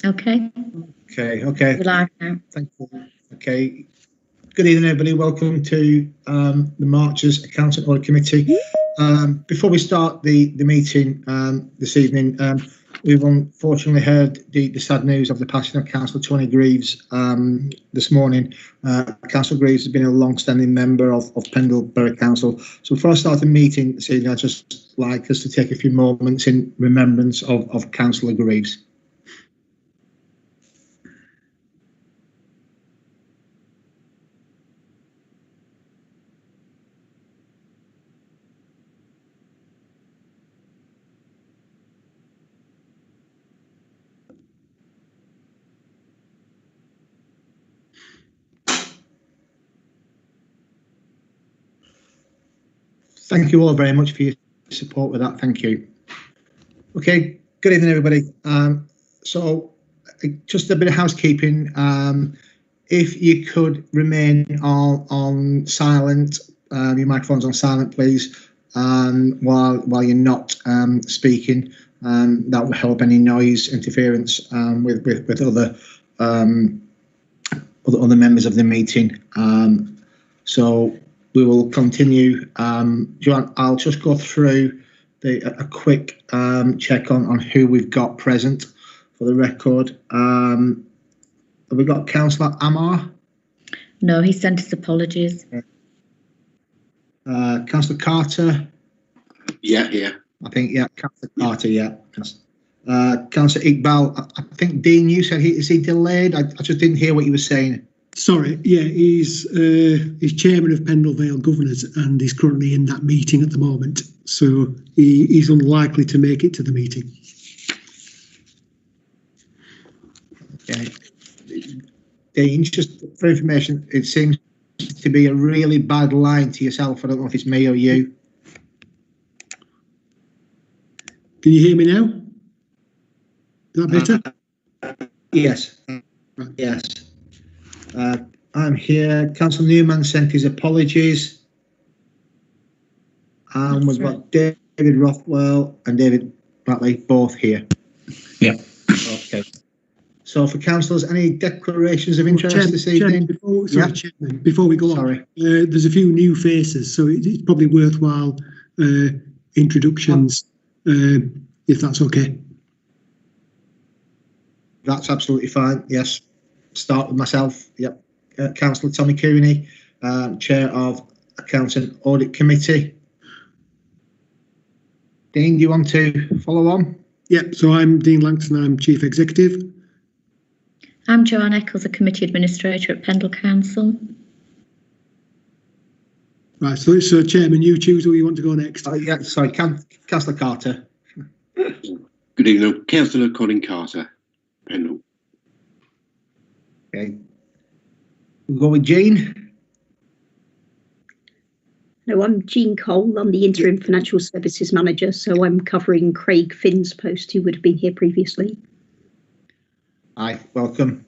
Okay. Okay. We're live now. Thank you. Okay. Good evening, everybody. Welcome to the March's Accounts and Audit Committee. Before we start the meeting this evening, we've unfortunately heard the sad news of the passing of Councillor Tony Greaves this morning. Councillor Greaves has been a long-standing member of Pendle Borough Council. So before I start the meeting this evening, I'd just like us to take a few moments in remembrance of Councillor Greaves. Thank you all very much for your support with that. Thank you. Okay, good evening, everybody. So just a bit of housekeeping. If you could remain on silent, your microphone's on silent, please, while you're not speaking. That will help any noise interference with other members of the meeting. So we will continue. Joanne, I'll just go through a quick check on who we've got present for the record. Have we got Councillor Amar? No, he sent us apologies. Councillor Carter? Yeah. I think, yeah, Councillor Carter, yeah. Councillor Iqbal, I think, Dean, you said is he delayed? I just didn't hear what you were saying. Sorry, yeah, he's chairman of Pendle Vale Governors and he's currently in that meeting at the moment, so he's unlikely to make it to the meeting. Okay. Dean, just for information, it seems to be a really bad line to yourself. I don't know if it's me or you. Can you hear me now? Is that better? Yes. Right. Yes. I'm here. Councillor Newman sent his apologies. And we've got David Rothwell and David Batley both here. Yeah. Okay. So for councillors, any declarations of interest this evening? Chairman, before we go on, there's a few new faces, so it's probably worthwhile introductions, if that's okay. That's absolutely fine. Yes. Start with myself. Yep. Councillor Tommy Cooney, Chair of Accounts and Audit Committee. Dean, do you want to follow on? Yep. So I'm Dean Langston. I'm Chief Executive. I'm Joanne Eccles, a Committee Administrator at Pendle Council. Right. So Chairman, you choose who you want to go next. Yeah. Sorry, Councillor Carter. Good evening, Councillor Colin Carter, Pendle. Okay. We'll go with Jean. No, I'm Jean Cole. I'm the Interim Financial Services Manager, so I'm covering Craig Finn's post, who would have been here previously. Hi, welcome.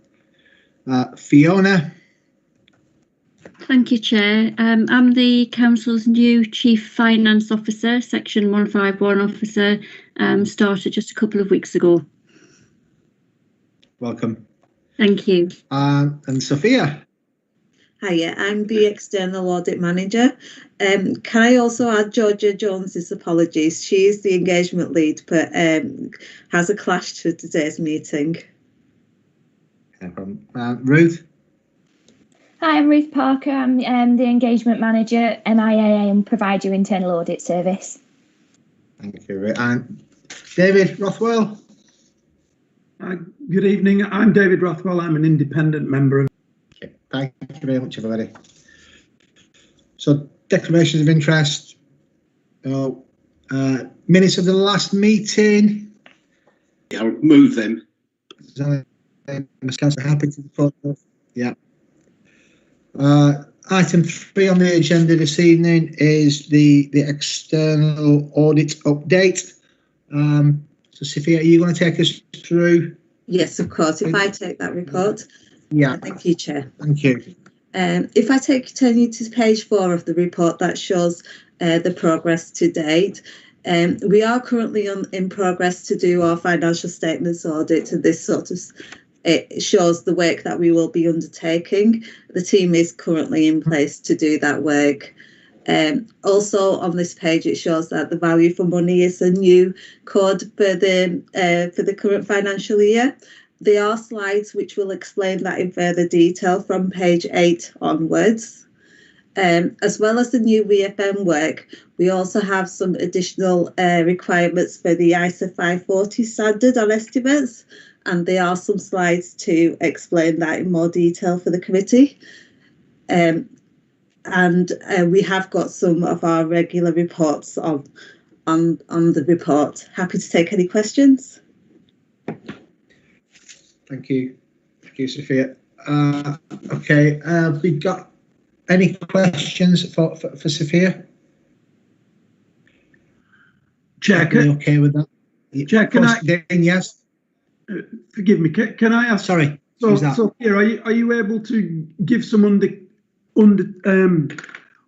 Fiona. Thank you, Chair. I'm the Council's new Chief Finance Officer, Section 151 Officer, started just a couple of weeks ago. Welcome. Thank you. And Sophia. Hiya, I'm the External Audit Manager. Can I also add Georgia Jones's apologies? She is the engagement lead, but has a clash for today's meeting. No problem. Ruth. Hi, I'm Ruth Parker. I'm the Engagement Manager, MIAA, and provide you internal audit service. Thank you, Ruth. And David Rothwell. Good evening. I'm David Rothwell. I'm an independent member of. Okay. Thank you very much, everybody. So, declarations of interest. Minutes of the last meeting. Yeah, I'll move them. Ms. Councillor, happy to report. Yeah. Item 3 on the agenda this evening is the external audit update. So, Sophia, are you going to take us through? Yes, of course. If I take that report. Yeah. Thank you, Chair. Thank you. If I turn you to page 4 of the report, that shows the progress to date. We are currently in progress to do our financial statements audit, and this it shows the work that we will be undertaking. The team is currently in place to do that work. Also on this page, it shows that the value for money is a new code for the current financial year. There are slides which will explain that in further detail from page 8 onwards. As well as the new VFM work, we also have some additional requirements for the ISA 540 standard on estimates, and there are some slides to explain that in more detail for the committee. And we have got some of our regular reports on the report. Happy to take any questions. Thank you, Sophia. Okay, we got any questions for Sophia? Chair, Okay with that? Chair, can I? Yes. Forgive me. Can I ask? Sorry. So Sophia, are you able to give some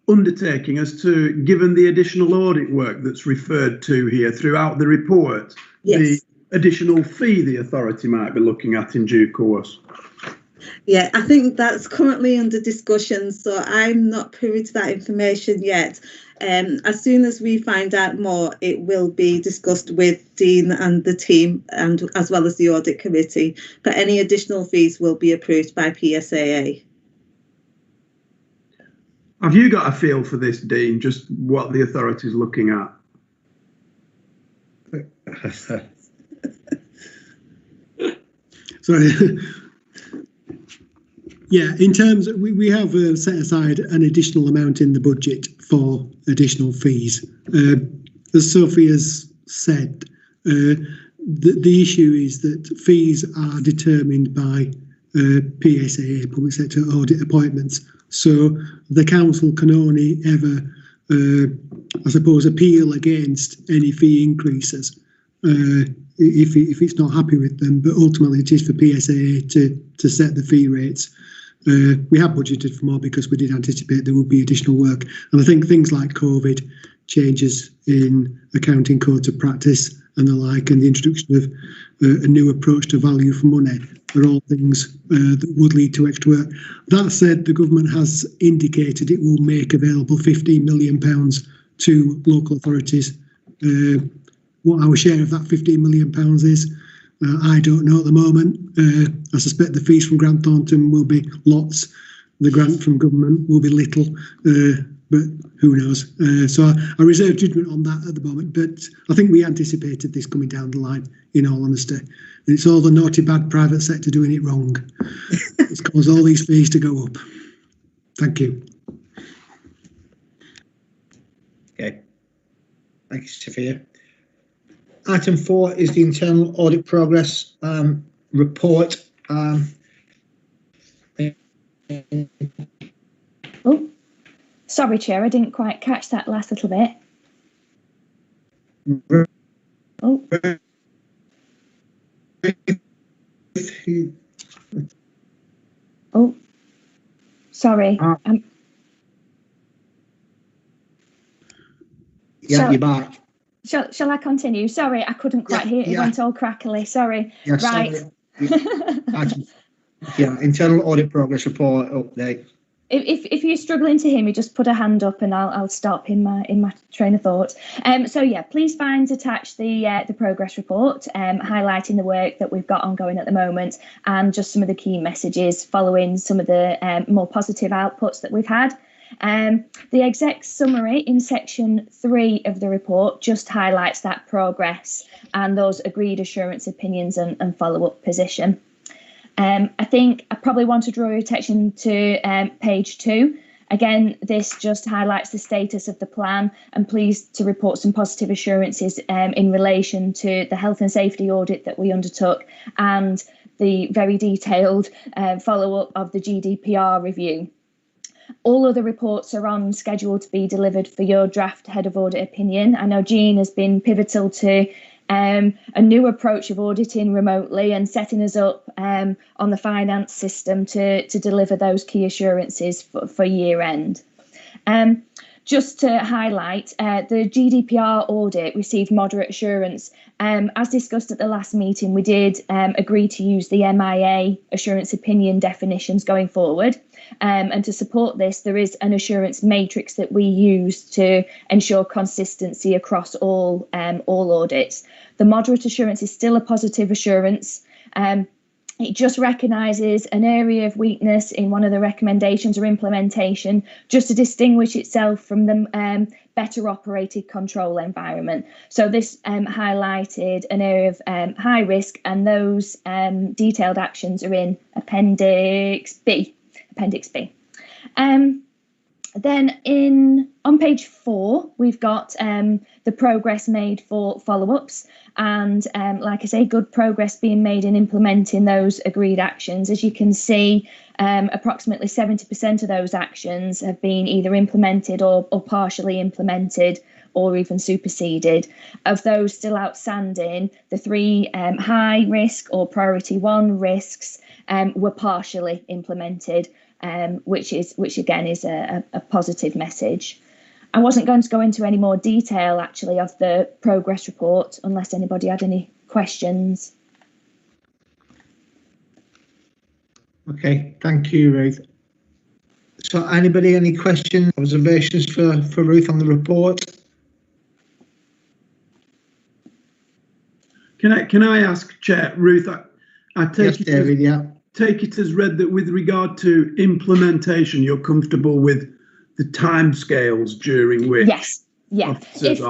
undertaking as to, given the additional audit work that's referred to here throughout the report, yes, the additional fee the authority might be looking at in due course? Yeah, I think that's currently under discussion, so I'm not privy to that information yet. As soon as we find out more, it will be discussed with Dean and the team, and as well as the audit committee. But any additional fees will be approved by PSAA. Have you got a feel for this, Dean, just what the authority is looking at? Sorry. Yeah, in terms of, we have set aside an additional amount in the budget for additional fees. As Sophia's said, the issue is that fees are determined by PSAA, Public Sector Audit Appointments. So the council can only ever, I suppose, appeal against any fee increases if it's not happy with them. But ultimately, it is for PSAA to set the fee rates. We have budgeted for more because we did anticipate there would be additional work. And I think things like COVID, changes in accounting codes of practice and the like, and the introduction of a new approach to value for money are all things that would lead to extra work. That said, the government has indicated it will make available £15 million to local authorities. What our share of that £15 million is, I don't know at the moment. I suspect the fees from Grant Thornton will be lots. The grant from government will be little, but who knows? So I reserve judgment on that at the moment. But I think we anticipated this coming down the line, in all honesty. And it's all the naughty, bad private sector doing it wrong. It's caused all these fees to go up. Thank you. Okay. Thank you, Sophia. Item 4 is the internal audit progress report. Oh, sorry, Chair, I didn't quite catch that last little bit. Oh. Oh, sorry. Yeah, you're back. Shall I continue? Sorry, I couldn't quite hear. It went all crackly. Sorry. Yeah, right. Sorry. Yeah, internal audit progress report update. If you're struggling to hear me, just put a hand up and I'll stop in my train of thought. So yeah, please find attached the progress report, highlighting the work that we've got ongoing at the moment and just some of the key messages following some of the more positive outputs that we've had. The exec summary in section 3 of the report just highlights that progress and those agreed assurance opinions and follow-up position. I think I probably want to draw your attention to page 2. Again, this just highlights the status of the plan. I'm pleased to report some positive assurances in relation to the health and safety audit that we undertook and the very detailed follow-up of the GDPR review. All other reports are on schedule to be delivered for your draft head of audit opinion. I know Jean has been pivotal to a new approach of auditing remotely and setting us up on the finance system to deliver those key assurances for year end. just to highlight, the GDPR audit received moderate assurance. As discussed at the last meeting, we did agree to use the MIA assurance opinion definitions going forward. And to support this, there is an assurance matrix that we use to ensure consistency across all audits. The moderate assurance is still a positive assurance. It just recognises an area of weakness in one of the recommendations or implementation, just to distinguish itself from the better operated control environment. So this highlighted an area of high risk, and those detailed actions are in Appendix B. Then on page 4, we've got the progress made for follow-ups, and like I say, good progress being made in implementing those agreed actions. As you can see, approximately 70% of those actions have been either implemented or partially implemented or even superseded. Of those still outstanding, the 3 high risk or priority 1 risks were partially implemented, which again is a positive message. I wasn't going to go into any more detail actually of the progress report unless anybody had any questions. Okay, thank you, Ruth. So anybody, any questions, observations for Ruth on the report? Can I ask, Chair, Ruth, I take Yes, David, yeah. Take it as read that with regard to implementation, you're comfortable with the timescales during which officers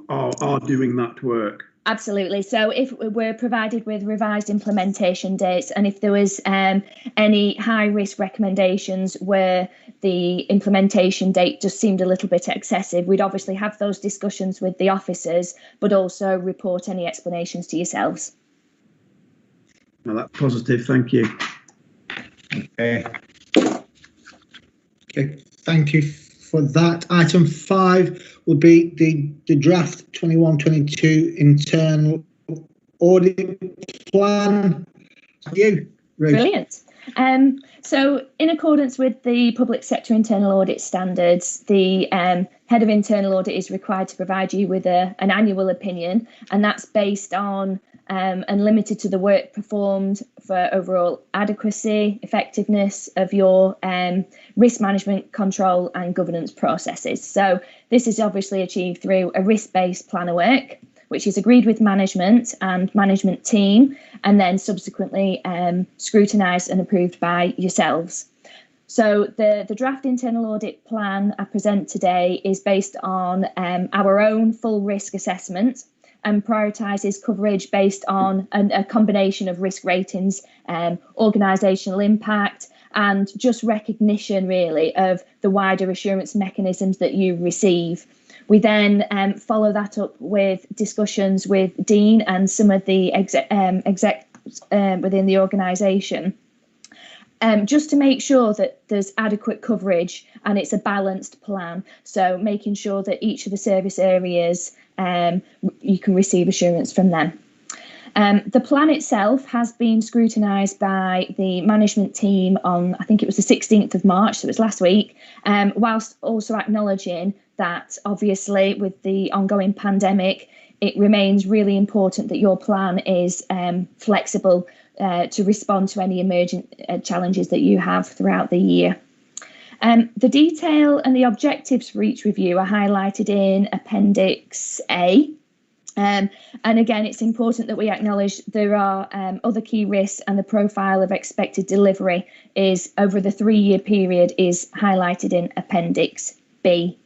are doing that work? Absolutely. So if we're provided with revised implementation dates, and if there was any high risk recommendations where the implementation date just seemed a little bit excessive, we'd obviously have those discussions with the officers, but also report any explanations to yourselves. Well, that's positive. Thank you. Okay, thank you for that. Item 5 will be the draft 21-22 internal audit plan. You, Ruth. Brilliant. So in accordance with the public sector internal audit standards, the head of internal audit is required to provide you with an annual opinion, and that's based on and limited to the work performed for overall adequacy, effectiveness of your risk management, control and governance processes. So this is obviously achieved through a risk-based plan of work, which is agreed with management and management team, and then subsequently scrutinised and approved by yourselves. So the draft internal audit plan I present today is based on our own full risk assessment, and prioritises coverage based on a combination of risk ratings, organisational impact, and just recognition really of the wider assurance mechanisms that you receive. We then follow that up with discussions with Dean and some of the execs within the organisation, just to make sure that there's adequate coverage and it's a balanced plan. So making sure that each of the service areas you can receive assurance from them. The plan itself has been scrutinised by the management team on, I think it was the 16th of March, so it was last week, whilst also acknowledging that obviously with the ongoing pandemic, it remains really important that your plan is flexible to respond to any emergent challenges that you have throughout the year. The detail and the objectives for each review are highlighted in Appendix A. And again, it's important that we acknowledge there are other key risks, and the profile of expected delivery is over the 3-year period is highlighted in Appendix B.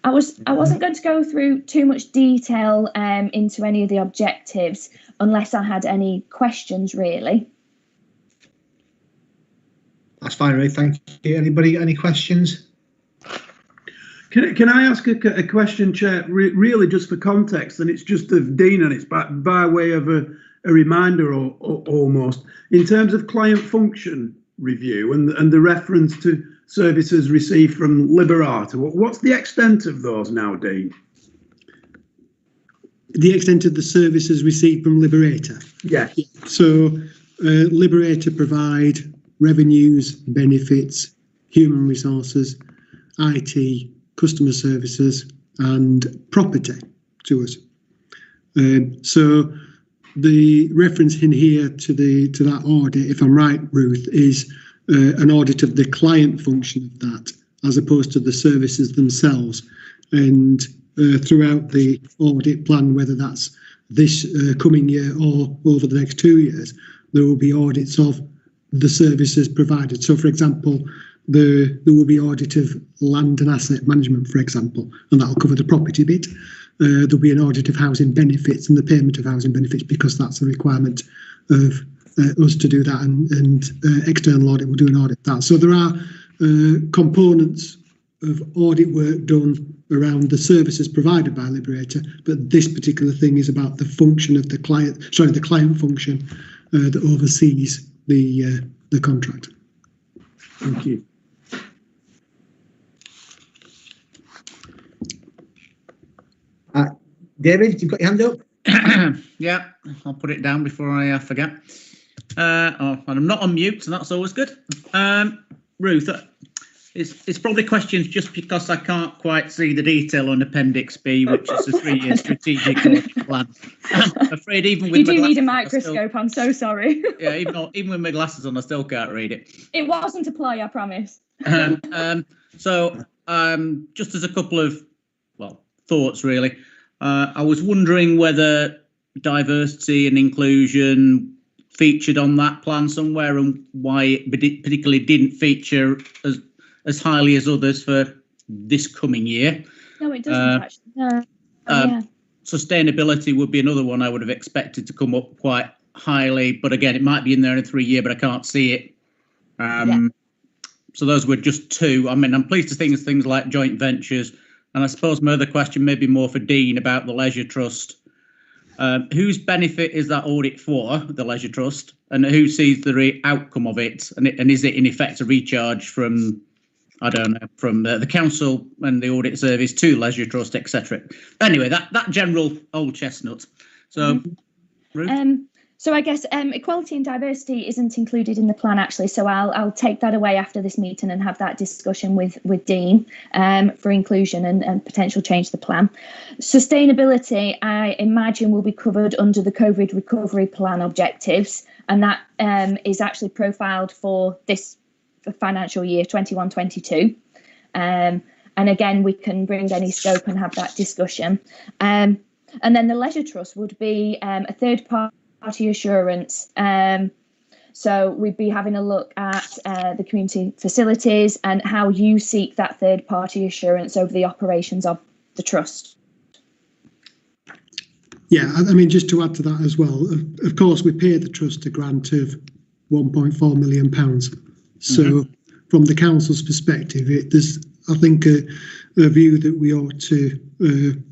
I wasn't going to go through too much detail into any of the objectives unless I had any questions really. That's fine, Ruth. Thank you. Anybody got any questions? Can I ask a question, Chair? Really, just for context, and it's just of Dean, and it's by way of a reminder, or almost in terms of client function review and the reference to services received from Liberator. What's the extent of those now, Dean? The extent of the services received from Liberator. Yes. So Liberator provide revenues, benefits, human resources, IT, customer services and property to us. So the reference in here to that audit, if I'm right, Ruth, is an audit of the client function of that, as opposed to the services themselves. And throughout the audit plan, whether that's this coming year or over the next 2 years, there will be audits of the services provided. So, for example, there will be audit of land and asset management, for example, and that will cover the property bit. There'll be an audit of housing benefits and the payment of housing benefits, because that's a requirement of us to do that, and external audit will do an audit of that. So there are components of audit work done around the services provided by Liberator, but this particular thing is about the function of the client function that oversees the contract. Thank you. David, you've got your hand up? Yeah, I'll put it down before I forget. And I'm not on mute, so that's always good. Ruth, it's probably questions just because I can't quite see the detail on Appendix B, which is the 3-year strategic audit plan. I'm afraid even with you do my need a glasses, microscope. I'm so sorry. Yeah, even with my glasses on, I still can't read it. It wasn't a ploy, I promise. So just as a couple of thoughts, really. I was wondering whether diversity and inclusion featured on that plan somewhere, and why it particularly didn't feature as highly as others for this coming year. No, it doesn't actually. No. Yeah. Sustainability would be another one I would have expected to come up quite highly, but again, it might be in there in a 3-year, but I can't see it. So those were just two. I mean, I'm pleased to think of things like joint ventures. And I suppose my other question may be more for Dean about the Leisure Trust. Whose benefit is that audit for, the Leisure Trust, and who sees the outcome of it? And is it in effect a recharge from, I don't know, from the council and the audit service to Leisure Trust, etc. Anyway, that general old chestnut. So, Ruth? So I guess equality and diversity isn't included in the plan, actually. So I'll take that away after this meeting and have that discussion with Dean for inclusion and potential change to the plan. Sustainability, I imagine, will be covered under the COVID recovery plan objectives, and that is actually profiled for this financial year 21-22. And again, we can bring any scope and have that discussion. And then the Leisure Trust would be a third party assurance. So we'd be having a look at the community facilities and how you seek that third party assurance over the operations of the trust. Yeah, I mean, just to add to that as well, of course, we pay the trust a grant of £1.4 million. So from the council's perspective, there's, I think, a view that we ought to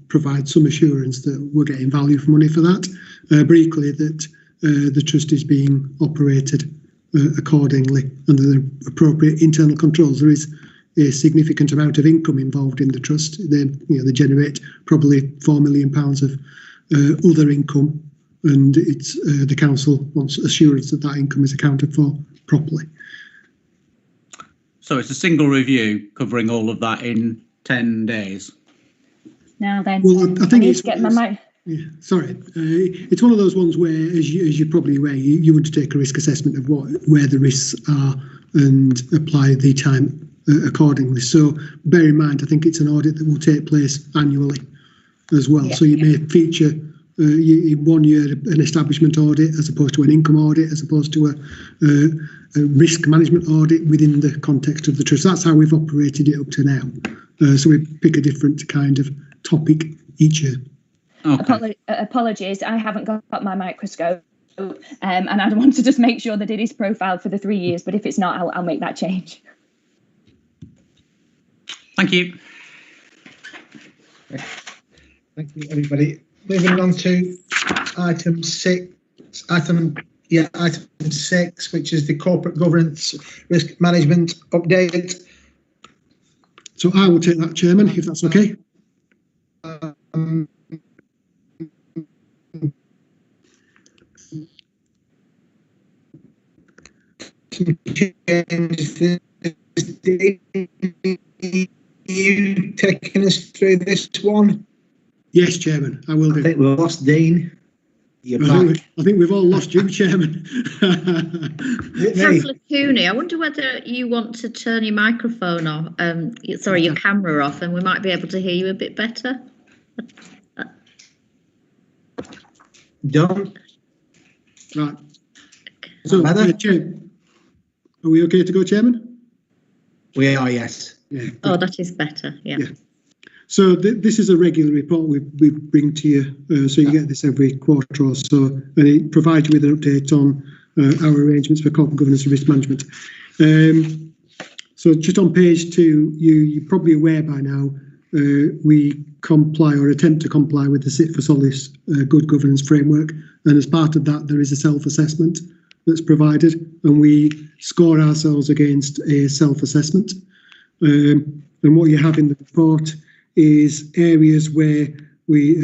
provide some assurance that we're getting value for money for that, but equally that the trust is being operated accordingly under the appropriate internal controls. There is a significant amount of income involved in the trust. They generate probably £4 million of other income, and it's the council wants assurance that that income is accounted for properly. So it's a single review covering all of that in 10 days. Now then, well, I think need to get my mic. Yeah, sorry, it's one of those ones where, as you're probably aware, you want to take a risk assessment of where the risks are and apply the time accordingly. So bear in mind, I think it's an audit that will take place annually as well. Yeah. So you may feature in 1 year an establishment audit as opposed to an income audit, as opposed to a risk management audit within the context of the trust. That's how we've operated it up to now. So we pick a different kind of topic each year. Okay. Apologies, I haven't got my microscope, and I'd want to just make sure that it is profiled for the 3 years, but if it's not, I'll make that change. Thank you. Thank you, everybody. Moving on to item 6, which is the corporate governance risk management update. So I will take that, Chairman, if that's okay. you taking us through this one? Yes, Chairman, I will I do. think we've lost Dean. You're back. I think we've all lost you, Chairman. Is it me? Councillor Cooney, I wonder whether you want to turn your microphone off, sorry, your camera off, and we might be able to hear you a bit better. Done. Right. So, Better? Chair, are we okay to go, Chairman? We are, yes. Yeah. Oh, that is better, yeah. Yeah. So this is a regular report we bring to you, so you get this every quarter or so, and it provides you with an update on our arrangements for corporate governance and risk management. So just on page 2, you're probably aware by now, we comply or attempt to comply with the Sit for Solace good governance framework, and as part of that there is a self-assessment that's provided, and we score ourselves against a self-assessment. And what you have in the report is areas where we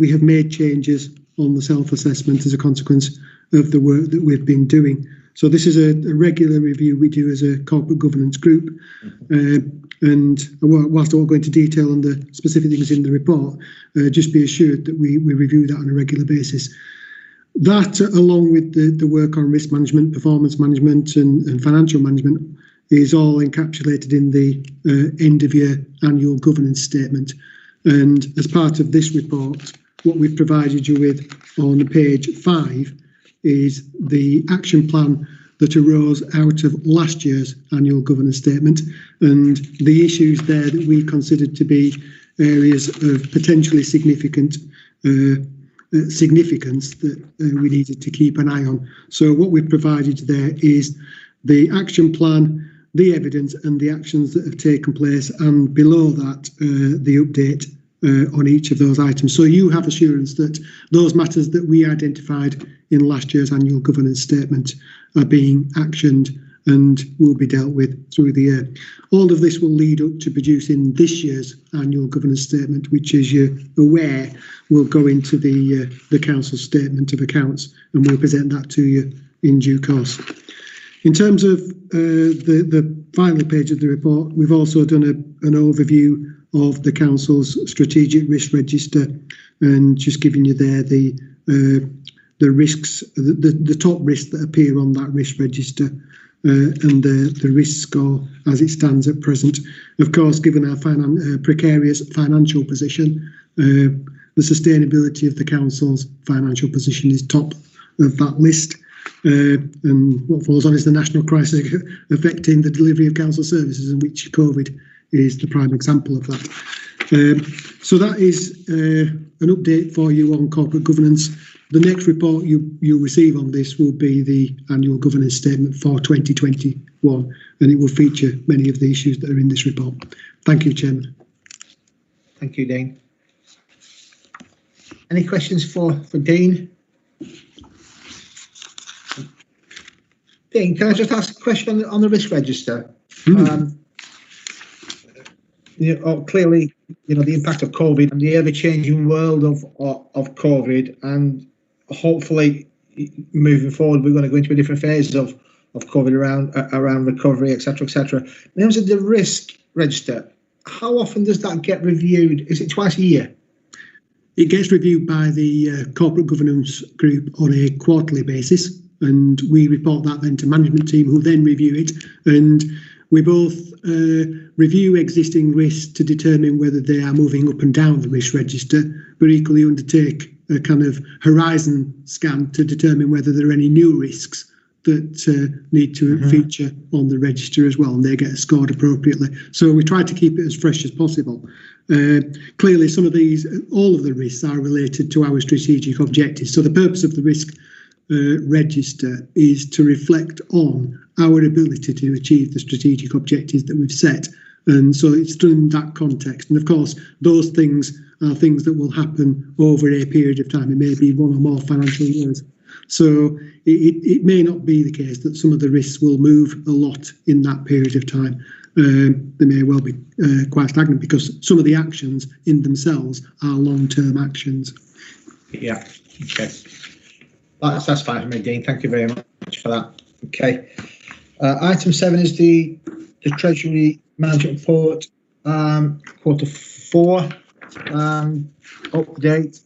have made changes on the self-assessment as a consequence of the work that we've been doing. So this is a regular review we do as a corporate governance group. And whilst I won't go into detail on the specific things in the report, just be assured that we review that on a regular basis. That, along with the work on risk management, performance management and financial management, is all encapsulated in the end-of-year annual governance statement. And as part of this report, what we've provided you with on page 5 is the action plan that arose out of last year's annual governance statement, and the issues there that we considered to be areas of potentially significant significance that we needed to keep an eye on. So what we've provided there is the action plan, the evidence and the actions that have taken place, and below that the update on each of those items. So you have assurance that those matters that we identified in last year's annual governance statement are being actioned and will be dealt with through the year. All of this will lead up to producing this year's annual governance statement, which, as you're aware, will go into the council statement of accounts, and we'll present that to you in due course. In terms of the final page of the report, we've also done an overview of the council's strategic risk register, and just giving you there the risks, the top risks that appear on that risk register, and the risk score as it stands at present. Of course, given our precarious financial position, the sustainability of the council's financial position is top of that list. And what follows on is the national crisis affecting the delivery of council services, in which COVID is the prime example of that. So that is an update for you on corporate governance. The next report you'll receive on this will be the annual governance statement for 2021, and it will feature many of the issues that are in this report. Thank you, Chairman. Thank you, Dean. Any questions for Dean? Dean, can I just ask a question on the risk register? Clearly, the impact of COVID and the ever-changing world of COVID, and hopefully moving forward, we're going to go into a different phase of COVID around recovery, etc., etc. In terms of the risk register, how often does that get reviewed? Is it twice a year? It gets reviewed by the corporate governance group on a quarterly basis, and we report that then to management team, who then review it. And we both review existing risks to determine whether they are moving up and down the risk register, but equally undertake a kind of horizon scan to determine whether there are any new risks that need to feature on the register as well, and they get scored appropriately. So we try to keep it as fresh as possible. Clearly, some of these, all of the risks are related to our strategic objectives. So the purpose of the risk register is to reflect on our ability to achieve the strategic objectives that we've set. And so it's done in that context. And of course, those things are things that will happen over a period of time. It may be one or more financial years. So it may not be the case that some of the risks will move a lot in that period of time. They may well be quite stagnant, because some of the actions in themselves are long-term actions. Yeah, okay. That's fine for me, Dean. Thank you very much for that. Okay. Item 7 is the Treasury Management Report. quarter four update.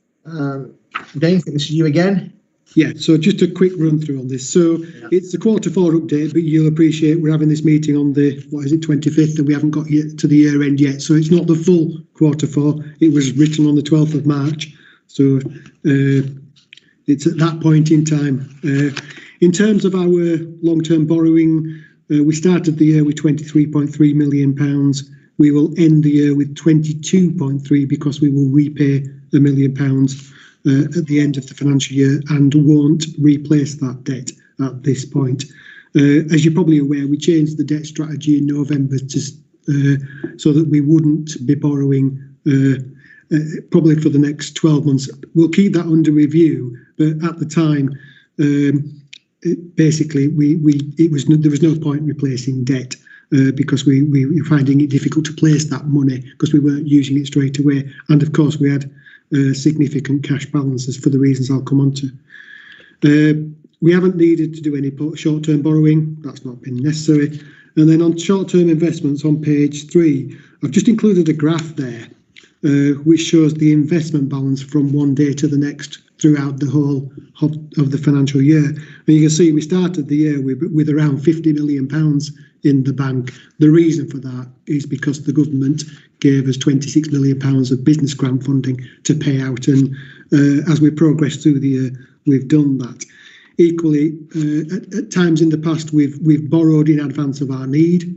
Dane, this is you again. Yeah, so just a quick run through on this. So it's the quarter four update, but you'll appreciate we're having this meeting on the, 25th, and we haven't got yet to the year end yet. So it's not the full quarter four. It was written on the 12th of March. So it's at that point in time. In terms of our long-term borrowing, we started the year with £23.3 million. We will end the year with 22.3 because we will repay £1 million at the end of the financial year and won't replace that debt at this point. As you're probably aware, we changed the debt strategy in November to so that we wouldn't be borrowing probably for the next 12 months. We'll keep that under review, but at the time, basically, there was no point replacing debt because we were finding it difficult to place that money because we weren't using it straight away, and of course we had significant cash balances for the reasons I'll come on to. We haven't needed to do any short-term borrowing. That's not been necessary. And then on short-term investments on page 3, I've just included a graph there which shows the investment balance from one day to the next throughout the whole of the financial year. And you can see we started the year with around £50 million in the bank. The reason for that is because the government gave us £26 million of business grant funding to pay out, and as we progress through the year, we've done that. Equally, at times in the past, we've borrowed in advance of our need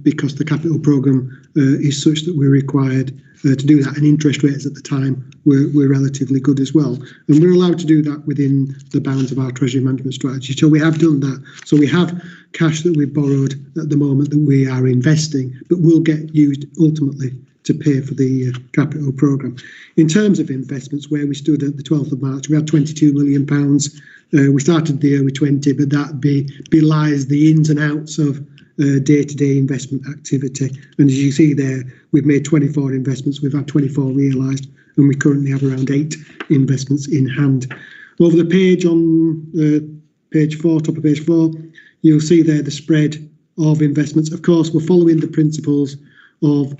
because the capital programme is such that we're required to do that, and interest rates at the time were relatively good as well. And we're allowed to do that within the bounds of our treasury management strategy. So we have done that. So we have cash that we've borrowed at the moment that we are investing, but will get used ultimately to pay for the capital programme. In terms of investments, where we stood at the 12th of March, we had £22 million. We started the year with 20, but that belies the ins and outs of day-to-day investment activity. And as you see there, we've made 24 investments, we've had 24 realised, and we currently have around 8 investments in hand. Over the page on page 4, top of page 4, you'll see there the spread of investments. Of course, we're following the principles of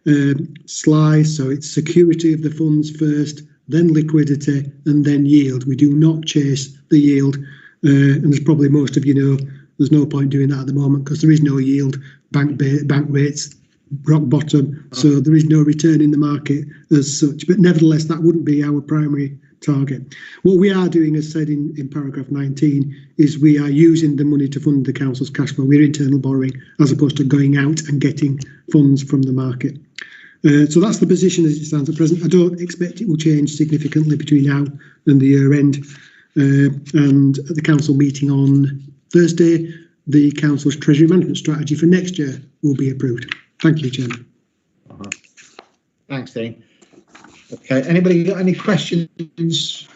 SLI, so it's security of the funds first, then liquidity, and then yield. We do not chase the yield, and as probably most of you know, there's no point doing that at the moment because there is no yield, bank rates, rock bottom, so there is no return in the market as such. But nevertheless, that wouldn't be our primary target. What we are doing, as said in paragraph 19, is we are using the money to fund the council's cash flow. We're internal borrowing as opposed to going out and getting funds from the market. So that's the position as it stands at present. I don't expect it will change significantly between now and the year end. And at the council meeting on Thursday, the council's treasury management strategy for next year will be approved. Thank you, Chairman. Thanks, Dean. Okay, anybody got any questions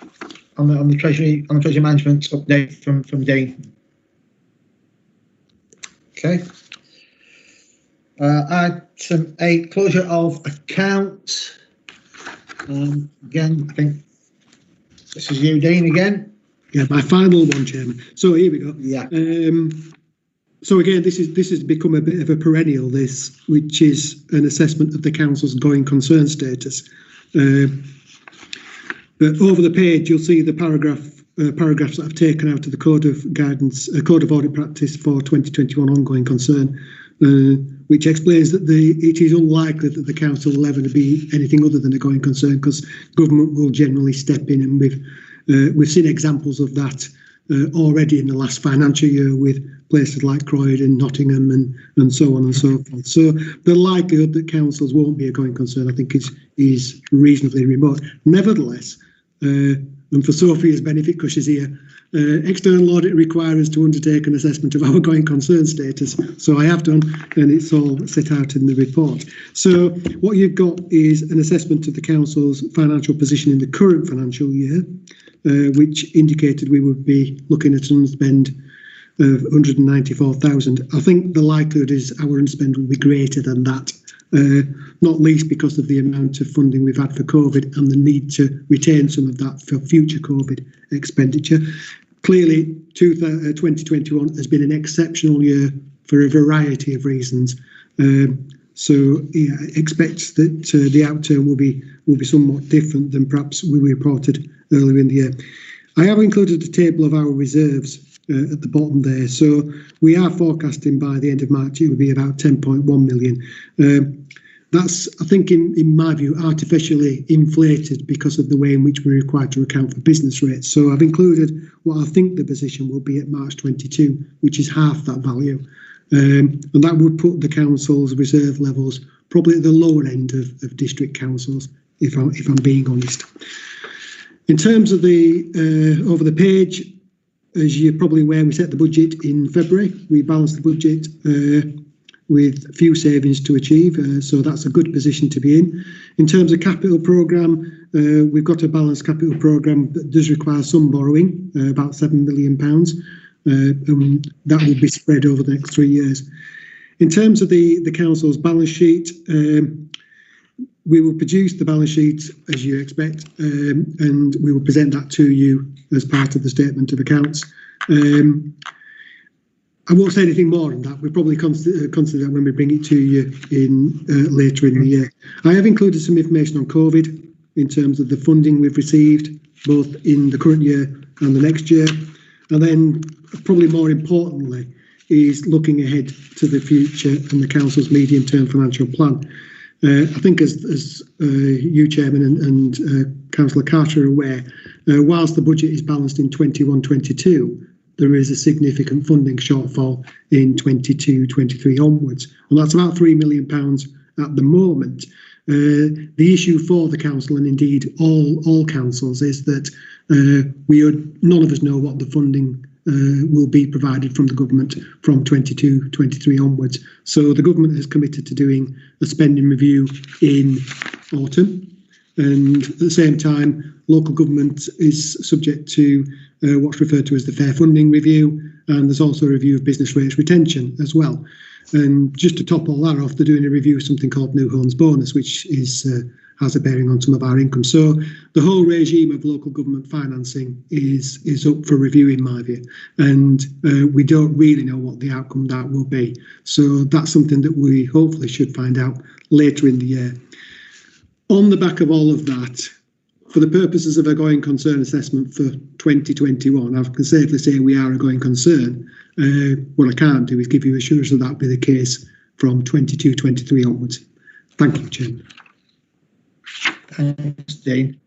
on the treasury management update from Dean? Okay. Item 8, closure of accounts. Again, I think this is you, Dean, again. Yeah, my final one, Chairman. So here we go. Yeah. So again, this has become a bit of a perennial, which is an assessment of the council's going concern status. But over the page, you'll see the paragraphs that I've taken out of the Code of Guidance, Code of Audit Practice for 2021 ongoing concern, which explains that it is unlikely that the council will ever be anything other than a going concern because government will generally step in, and we've seen examples of that already in the last financial year with places like Croydon, Nottingham, and so on and so forth. So the likelihood that councils won't be a going concern, I think, is reasonably remote. Nevertheless, and for Sophia's benefit, because she's here, external audit requires us to undertake an assessment of our going concern status. So I have done, and it's all set out in the report. So what you've got is an assessment of the council's financial position in the current financial year, which indicated we would be looking at an unspend of 194,000. I think the likelihood is our unspend will be greater than that, not least because of the amount of funding we've had for COVID and the need to retain some of that for future COVID expenditure. Clearly, 2021 has been an exceptional year for a variety of reasons. So yeah, expect that the outturn will be somewhat different than perhaps we reported earlier in the year. I have included a table of our reserves at the bottom there. So we are forecasting by the end of March it will be about 10.1 million. That's, I think, in my view, artificially inflated because of the way in which we're required to account for business rates. So I've included what I think the position will be at March 22, which is half that value. And that would put the council's reserve levels probably at the lower end of district councils, if I'm being honest. In terms of the over the page, as you're probably aware, we set the budget in February. We balanced the budget with a few savings to achieve, so that's a good position to be in. In terms of capital programme, we've got a balanced capital programme that does require some borrowing, about £7 million, and that will be spread over the next 3 years. In terms of the council's balance sheet, we will produce the balance sheet as you expect, and we will present that to you as part of the statement of accounts. I won't say anything more on that. We'll probably consider that when we bring it to you later in the year. I have included some information on COVID in terms of the funding we've received, both in the current year and the next year. And then, probably more importantly, is looking ahead to the future and the council's medium-term financial plan. I think as you, Chairman, and Councillor Carter are aware, whilst the budget is balanced in 21-22, there is a significant funding shortfall in 22-23 onwards, and that's about £3 million at the moment. The issue for the council, and indeed all councils, is that none of us know what the funding will be provided from the government from 22-23 onwards. So the government has committed to doing a spending review in autumn, and at the same time local government is subject to what's referred to as the Fair Funding Review, and there's also a review of business rates retention as well. And just to top all that off, they're doing a review of something called New Homes Bonus, which has a bearing on some of our income. So the whole regime of local government financing is up for review in my view, and we don't really know what the outcome that will be. So that's something that we hopefully should find out later in the year. On the back of all of that, for the purposes of a going concern assessment for 2021, I can safely say we are a going concern. What I can't do is give you assurance that that will be the case from 22-23 onwards. Thank you, Chairman. Thanks, Dean.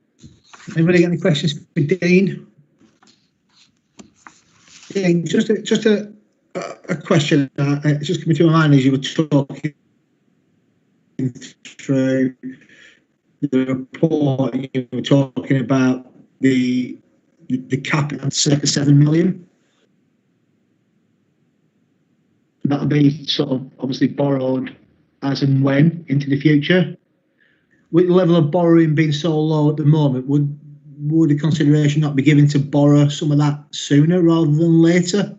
Anybody got any questions for Dean? Dean, just a question. It's just coming to my mind as you were talking through the report. You were talking about the cap at circa 7 million. That'll be sort of obviously borrowed as and when into the future. With the level of borrowing being so low at the moment, would a consideration not be given to borrow some of that sooner rather than later?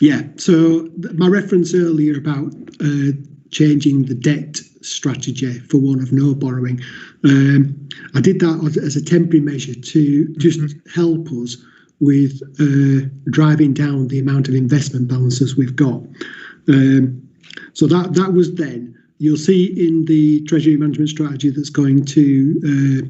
Yeah, so my reference earlier about changing the debt strategy for one of no borrowing, I did that as a temporary measure to just help us with driving down the amount of investment balances we've got. So that was then. You'll see in the Treasury Management Strategy that's going to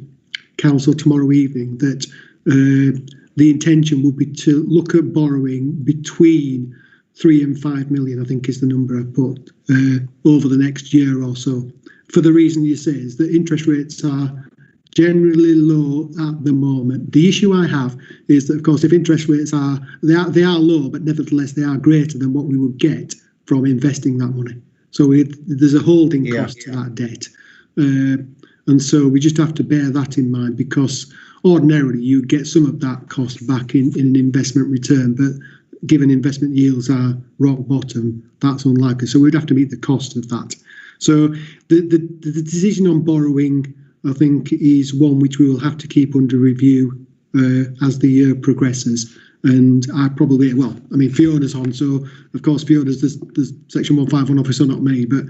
Council tomorrow evening that the intention will be to look at borrowing between 3 and 5 million, I think is the number I put, over the next year or so. For the reason you say is that interest rates are generally low at the moment. The issue I have is that, of course, if interest rates are low, but nevertheless they are greater than what we would get from investing that money. So there's a holding cost to that debt. And so we just have to bear that in mind, because ordinarily you get some of that cost back in an investment return, but given investment yields are rock bottom, that's unlikely. So we'd have to meet the cost of that. So the decision on borrowing, I think, is one which we will have to keep under review as the year progresses. And I probably, Fiona's on, so of course Fiona's the Section 151 officer, not me, but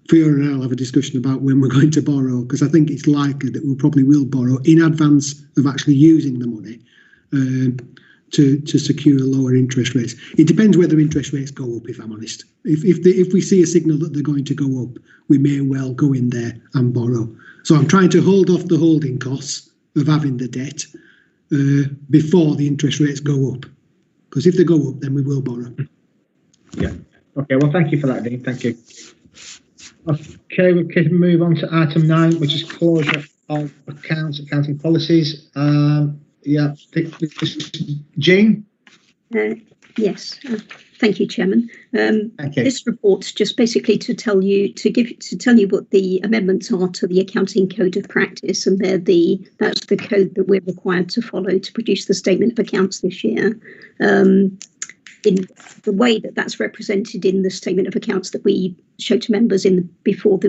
Fiona and I'll have a discussion about when we're going to borrow, because I think it's likely that we probably will borrow in advance of actually using the money. to secure lower interest rates. It depends whether interest rates go up, if I'm honest. If we see a signal that they're going to go up, we may well go in there and borrow. So I'm trying to hold off the holding costs of having the debt before the interest rates go up. Because if they go up, then we will borrow. Yeah. Okay. Well, thank you for that, Dean. Thank you. Okay, we can move on to item 9, which is closure of accounts, accounting policies. Yeah, Jean. Yes. Thank you, Chairman. Thank you. This report's just basically to tell you what the amendments are to the accounting code of practice, and that's the code that we're required to follow to produce the statement of accounts this year. In the way that that's represented in the statement of accounts that we show to members before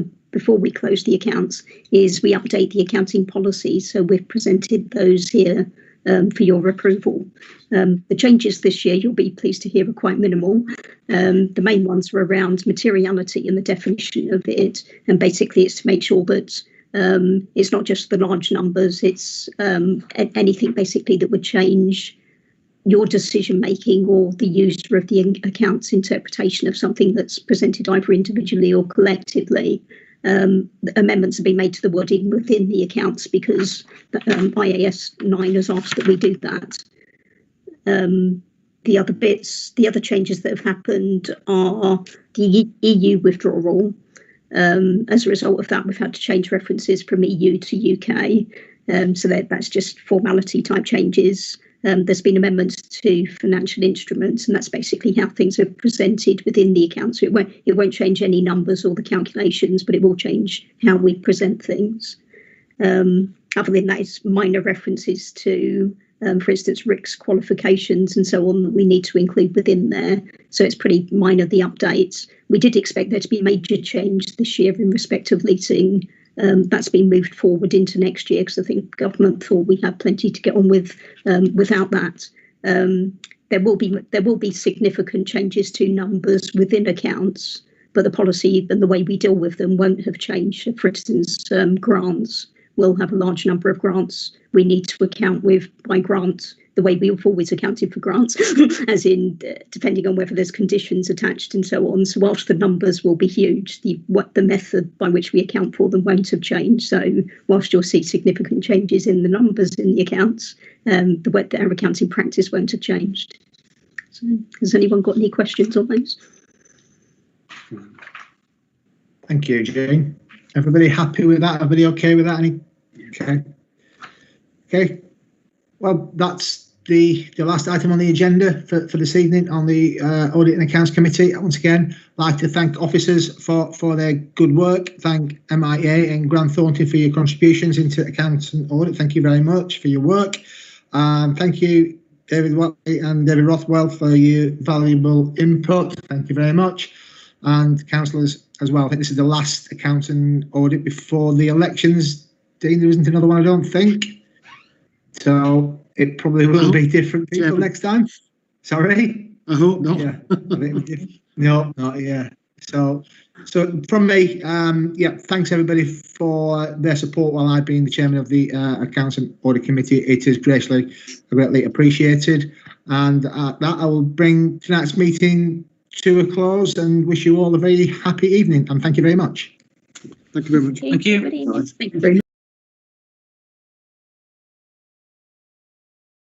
we close the accounts is we update the accounting policies. So we've presented those here for your approval. The changes this year, you'll be pleased to hear, are quite minimal. The main ones are around materiality and the definition of it, and basically it's to make sure that it's not just the large numbers, it's anything basically that would change your decision making or the user of the account's interpretation of something that's presented either individually or collectively. Amendments have been made to the wording within the accounts because IAS 9 has asked that we do that. The other changes that have happened are the EU withdrawal. As a result of that, we've had to change references from EU to UK. So that's just formality type changes. There's been amendments to financial instruments, and that's basically how things are presented within the accounts. So it won't change any numbers or the calculations, but it will change how we present things. Other than that, it's minor references to, for instance, RICS qualifications and so on that we need to include within there. So it's pretty minor, the updates. We did expect there to be major change this year in respect of leasing. That's been moved forward into next year because I think government thought we had plenty to get on with without that. There will be significant changes to numbers within accounts, but the policy and the way we deal with them won't have changed. For instance, grants, we'll have a large number of grants we need to account with by grant the way we've always accounted for grants, as in depending on whether there's conditions attached and so on. So whilst the numbers will be huge, the method by which we account for them won't have changed. So whilst you'll see significant changes in the numbers in the accounts, the way that our accounting practice won't have changed. So has anyone got any questions on those? Thank you, Jane. Everybody happy with that? Everybody okay with that? Okay. Well, that's the last item on the agenda for this evening on the Audit and Accounts Committee. Once again, I'd like to thank officers for their good work. Thank MIA and Grant Thornton for your contributions into accounts and audit. Thank you very much for your work. Thank you, David Watley and David Rothwell, for your valuable input. Thank you very much. And councillors as well. I think this is the last accounting audit before the elections. Dean, there isn't another one, I don't think. So it probably will be different people next time. Sorry? I hope not. Yeah. No, not yeah. So from me, thanks everybody for their support while I've been the chairman of the Accounts and Audit Committee. It is greatly appreciated. And that I will bring tonight's meeting to a close and wish you all a very happy evening. And thank you very much. Thank you very much. Thank you. Thank you very much.